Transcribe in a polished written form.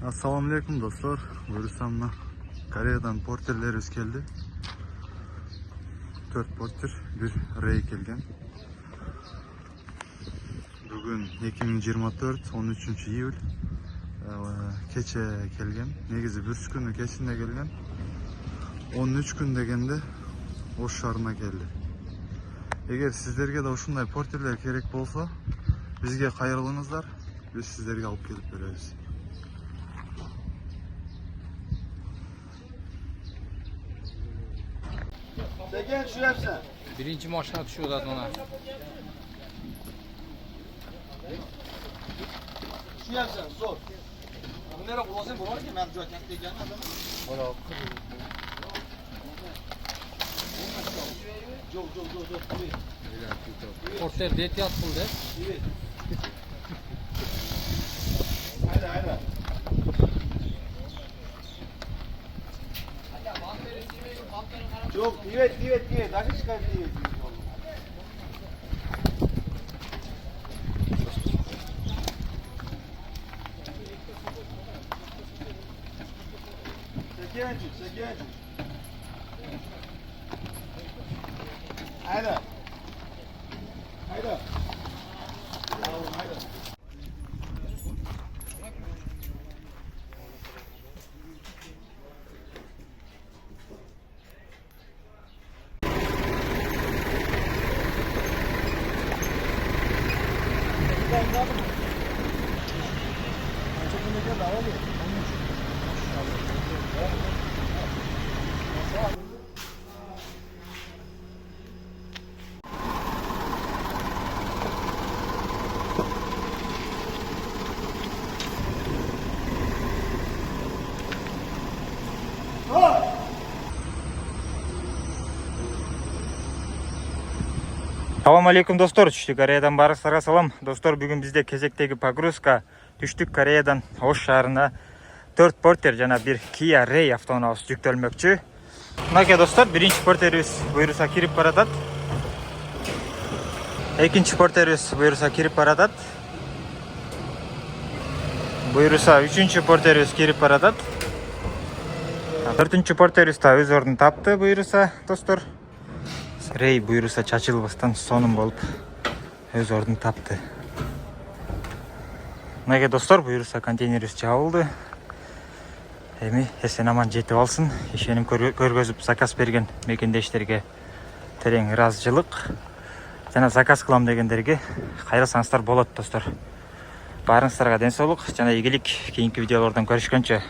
Assalamu alaikum dostlar. Buyursamla Koreyadan porterlerimiz geldi. 4 porter, bir rey kelgen. Bugün 2024 13 iyul keche kelgen. Negizi 1 günü keçinde kelgen. 13 gün degende Oş şarına geldi. Eğer sizlerge de uşunday porterler kerek bolsa bizge kayırılыңыздар. Biz sizlerge alıp gelip berебиз. Segen şu yapsan. Birinci maşına düşüyor zaten ona. Şu yapsan zor. Bunlara bulasın bu var ki ben çok yakın adamım. Valla. Çok. Porter det yapıldı. Evet. Haydi. Çok evet. Daha çıkar evet. Segen. Haydi. Assalamu alaikum dostlar, түштүк Кореядан барыңыздарга салам. Достор, бүгүн бизде кезектеги погрузка түштүк Кореядан Ош шаарына 4 портер жана бир Kia Ray автоунаабыз жүктөлмөкчү. Мынакей достор, биринчи портерибиз буюрса кирип баратат. Экинчи портерибиз буюрса кирип баратат. Буюрса үчүнчү портерибиз кирип баратат. Төртүнчү портерибиз да өз ордун тапты буюрса достор. Рей буюрса чачылбастан сонун болуп өз ордун тапты. Мынакей достор, буюрса контейнерибиз жабылды. Эми эсен аман жетип алсын. Ишеним көргөзүп заказ берген мекендештерге терең ыраазычылык жана заказ кылам дегендерге кайрылсаңыздар болот достор. Барыңыздарга ден соолук жана ийгилик. Кийинки видеолордон көрүшкөнчө.